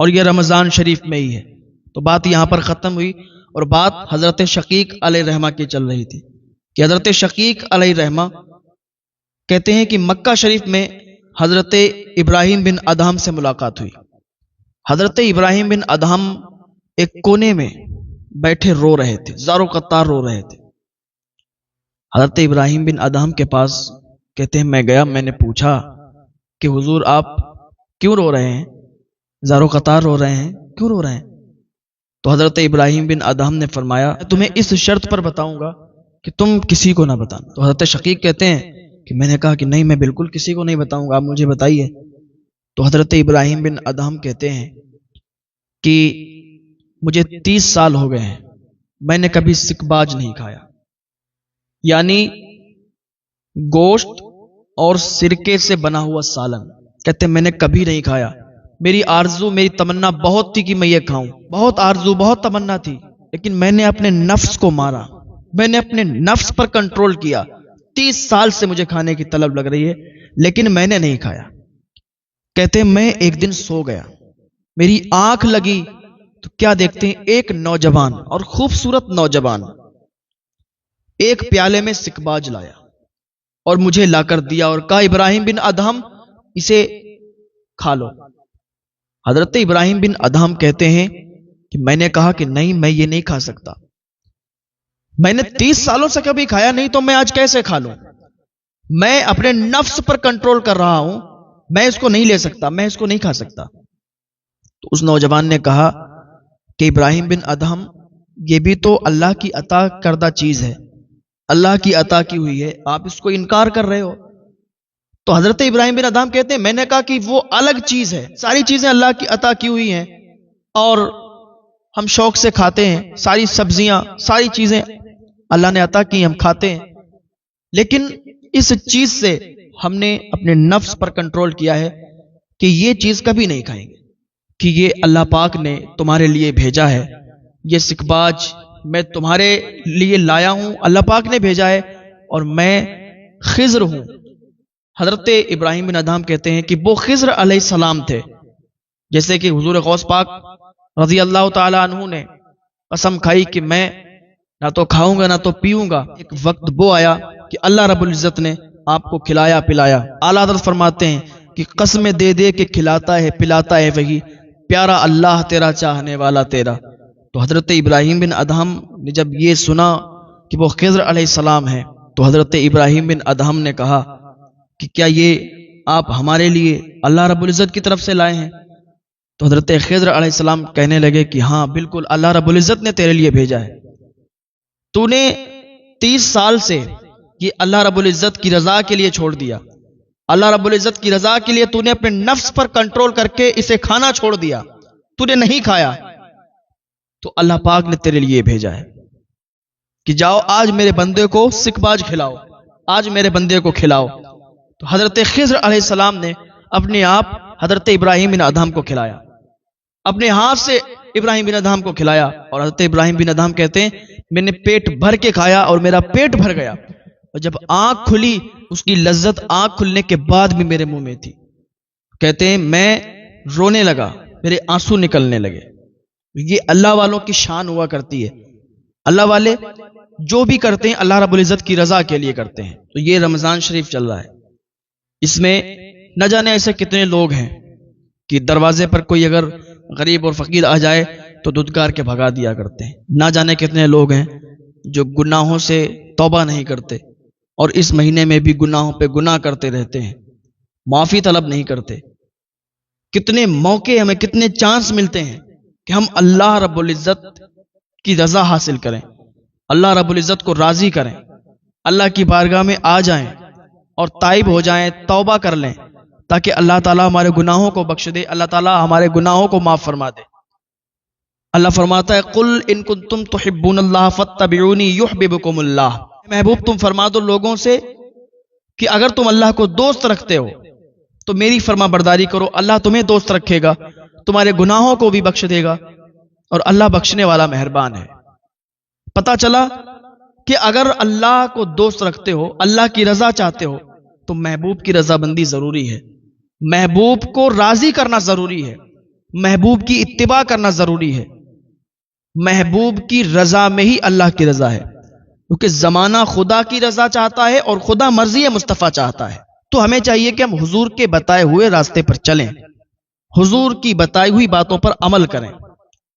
اور یہ رمضان شریف میں ہی ہے۔ تو بات یہاں پر ختم ہوئی، اور بات حضرت شقیق علیہ الرحمہ کی چل رہی تھی کہ حضرت شقیق علیہ الرحمہ کہتے ہیں کہ مکہ شریف میں حضرت ابراہیم بن ادہم سے ملاقات ہوئی۔ حضرت ابراہیم بن ادہم ایک کونے میں بیٹھے رو رہے تھے، زار و قطار رو رہے تھے۔ حضرت ابراہیم بن ادہم کے پاس کہتے ہیں میں گیا، میں نے پوچھا کہ حضور آپ کیوں رو رہے ہیں، زار و قطار رو رہے ہیں، کیوں رو رہے ہیں؟ تو حضرت ابراہیم بن ادہم نے فرمایا تمہیں اس شرط پر بتاؤں گا کہ تم کسی کو نہ بتانا۔ تو حضرت شقیق کہتے ہیں کہ میں نے کہا کہ نہیں، میں بالکل کسی کو نہیں بتاؤں گا، آپ مجھے بتائیے۔ تو حضرت ابراہیم بن ادہم کہتے ہیں کہ مجھے 30 سال ہو گئے ہیں، میں نے کبھی سکباج نہیں کھایا، یعنی گوشت اور سرکے سے بنا ہوا سالن، کہتے ہیں میں نے کبھی نہیں کھایا۔ میری آرزو، میری تمنا بہت تھی کہ میں یہ کھاؤں، بہت آرزو، بہت تمنا تھی، لیکن میں نے اپنے نفس کو مارا، میں نے اپنے نفس پر کنٹرول کیا۔ 30 سال سے مجھے کھانے کی طلب لگ رہی ہے لیکن میں نے نہیں کھایا۔ کہتے ہیں میں ایک دن سو گیا، میری آنکھ لگی تو کیا دیکھتے ہیں، ایک نوجوان اور خوبصورت نوجوان ایک پیالے میں سکباج لایا اور مجھے لا کر دیا اور کہا ابراہیم بن ادہم اسے کھا لو۔ حضرت ابراہیم بن ادہم کہتے ہیں کہ میں نے کہا کہ نہیں، میں یہ نہیں کھا سکتا، میں نے 30 سالوں سے کبھی کھایا نہیں، تو میں آج کیسے کھا لوں؟ میں اپنے نفس پر کنٹرول کر رہا ہوں، میں اس کو نہیں لے سکتا، میں اس کو نہیں کھا سکتا۔ تو اس نوجوان نے کہا کہ ابراہیم بن ادہم یہ بھی تو اللہ کی عطا کردہ چیز ہے، اللہ کی عطا کی ہوئی ہے، آپ اس کو انکار کر رہے ہو۔ تو حضرت ابراہیم بن ادہم کہتے ہیں میں نے کہا کہ وہ الگ چیز ہے، ساری چیزیں اللہ کی عطا کی ہوئی ہیں اور ہم شوق سے کھاتے ہیں، ساری سبزیاں، ساری چیزیں اللہ نے عطا کی، ہم کھاتے ہیں، لیکن اس چیز سے ہم نے اپنے نفس پر کنٹرول کیا ہے کہ یہ چیز کبھی نہیں کھائیں گے، کہ یہ اللہ پاک نے تمہارے لیے بھیجا ہے، یہ سکباج میں تمہارے لیے لایا ہوں، اللہ پاک نے بھیجا ہے اور میں خضر ہوں۔ حضرت ابراہیم بن ادہم کہتے ہیں کہ وہ خضر علیہ السلام تھے، جیسے کہ حضور غوث پاک رضی اللہ تعالی عنہ نے قسم کھائی کہ میں نہ تو کھاؤں گا نہ تو پیوں گا۔ ایک وقت وہ آیا کہ اللہ رب العزت نے آپ کو کھلایا پلایا۔ اعلیٰ حضرت فرماتے ہیں کہ قسمیں دے دے کے کھلاتا ہے پلاتا ہے وہی، پیارا اللہ تیرا چاہنے والا تیرا۔ تو حضرت ابراہیم بن ادہم نے جب یہ سنا کہ وہ خضر علیہ السلام ہیں تو حضرت ابراہیم بن ادہم نے کہا کہ کیا یہ آپ ہمارے لیے اللہ رب العزت کی طرف سے لائے ہیں؟ تو حضرت خضر علیہ السلام کہنے لگے کہ ہاں بالکل اللہ رب العزت نے تیرے لیے بھیجا ہے، تو نے 30 سال سے یہ اللہ رب العزت کی رضا کے لیے چھوڑ دیا، اللہ رب العزت کی رضا کے لیے تو نے اپنے نفس پر کنٹرول کر کے اسے کھانا چھوڑ دیا، تو نے نہیں کھایا، تو اللہ پاک نے تیرے لیے بھیجا ہے کہ جاؤ آج میرے بندے کو سکباج کھلاؤ، آج میرے بندے کو کھلاؤ۔ تو حضرت خضر علیہ السلام نے اپنے آپ حضرت ابراہیم بن ادہم کو کھلایا، اپنے ہاتھ سے ابراہیم بن ادہم کو کھلایا، اور حضرت ابراہیم بن ادہم کہتے ہیں میں نے پیٹ بھر کے کھایا اور میرا پیٹ بھر گیا، اور جب آنکھ کھلی اس کی لذت آنکھ کھلنے کے بعد بھی میرے منہ میں تھی۔ کہتے ہیں میں رونے لگا، میرے آنسو نکلنے لگے۔ یہ اللہ والوں کی شان ہوا کرتی ہے، اللہ والے جو بھی کرتے ہیں اللہ رب العزت کی رضا کے لیے کرتے ہیں۔ تو یہ رمضان شریف چل رہا ہے، اس میں نہ جانے ایسے کتنے لوگ ہیں کہ دروازے پر کوئی اگر غریب اور فقیر آ جائے تو دھتکار کے بھگا دیا کرتے ہیں، نہ جانے کتنے لوگ ہیں جو گناہوں سے توبہ نہیں کرتے اور اس مہینے میں بھی گناہوں پہ گناہ کرتے رہتے ہیں، معافی طلب نہیں کرتے۔ کتنے موقع ہمیں، کتنے چانس ملتے ہیں کہ ہم اللہ رب العزت کی رضا حاصل کریں، اللہ رب العزت کو راضی کریں، اللہ کی بارگاہ میں آ جائیں اور تائب ہو جائیں، توبہ کر لیں تاکہ اللہ تعالیٰ ہمارے گناہوں کو بخش دے، اللہ تعالیٰ ہمارے گناہوں کو معاف فرما دے۔ اللہ فرماتا ہے قل ان کنتم تحبون اللہ فاتبعونی یحببکم اللہ، محبوب تم فرما دو لوگوں سے کہ اگر تم اللہ کو دوست رکھتے ہو تو میری فرما برداری کرو، اللہ تمہیں دوست رکھے گا، تمہارے گناہوں کو بھی بخش دے گا، اور اللہ بخشنے والا مہربان ہے۔ پتہ چلا کہ اگر اللہ کو دوست رکھتے ہو، اللہ کی رضا چاہتے ہو، تو محبوب کی رضا بندی ضروری ہے، محبوب کو راضی کرنا ضروری ہے۔ محبوب کی اتباع کرنا ضروری ہے. محبوب کی رضا میں ہی اللہ کی رضا ہے، کیونکہ زمانہ خدا کی رضا چاہتا ہے اور خدا مرضی مصطفیٰ چاہتا ہے. تو ہمیں چاہیے کہ ہم حضور کے بتائے ہوئے راستے پر چلیں، حضور کی بتائی ہوئی باتوں پر عمل کریں.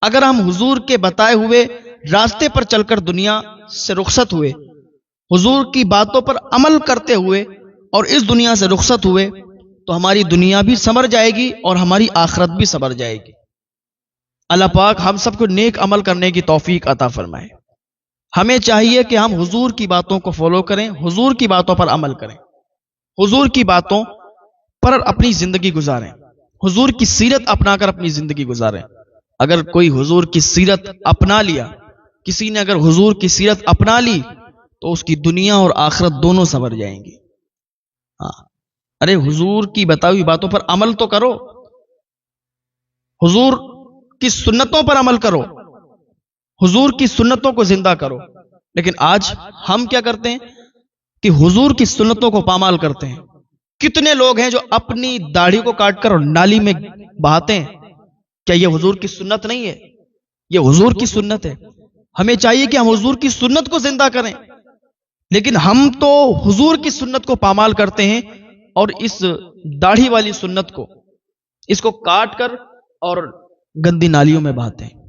اگر ہم حضور کے بتائے ہوئے راستے پر چل کر دنیا سے رخصت ہوئے، حضور کی باتوں پر عمل کرتے ہوئے اور اس دنیا سے رخصت ہوئے، تو ہماری دنیا بھی سنور جائے گی اور ہماری آخرت بھی سنور جائے گی. اللہ پاک ہم سب کو نیک عمل کرنے کی توفیق عطا فرمائے. ہمیں چاہیے کہ ہم حضور کی باتوں کو فالو کریں، حضور کی باتوں پر عمل کریں، حضور کی باتوں پر اپنی زندگی گزاریں، حضور کی سیرت اپنا کر اپنی زندگی گزاریں. اگر کوئی حضور کی سیرت اپنا لیا، کسی نے اگر حضور کی سیرت اپنا لی، تو اس کی دنیا اور آخرت دونوں سنور جائیں گی. ہاں، ارے حضور کی بتائی ہوئی باتوں پر عمل تو کرو، حضور کی سنتوں پر عمل کرو، حضور کی سنتوں کو زندہ کرو. لیکن آج ہم کیا کرتے ہیں کہ حضور کی سنتوں کو پامال کرتے ہیں. کتنے لوگ ہیں جو اپنی داڑھی کو کاٹ کر اور نالی میں بہاتے ہیں. کیا یہ حضور کی سنت نہیں ہے؟ یہ حضور کی سنت ہے. ہمیں چاہیے کہ ہم حضور کی سنت کو زندہ کریں، لیکن ہم تو حضور کی سنت کو پامال کرتے ہیں اور اس داڑھی والی سنت کو، اس کو کاٹ کر اور گندی نالیوں میں بہاتے ہیں.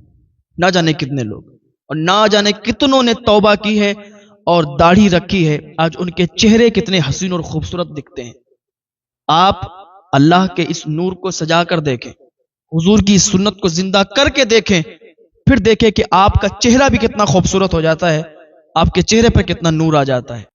نہ جانے کتنے لوگ اور نہ جانے کتنوں نے توبہ کی ہے اور داڑھی رکھی ہے، آج ان کے چہرے کتنے حسین اور خوبصورت دکھتے ہیں. آپ اللہ کے اس نور کو سجا کر دیکھیں، حضور کی سنت کو زندہ کر کے دیکھیں، پھر دیکھیں کہ آپ کا چہرہ بھی کتنا خوبصورت ہو جاتا ہے، آپ کے چہرے پر کتنا نور آ جاتا ہے.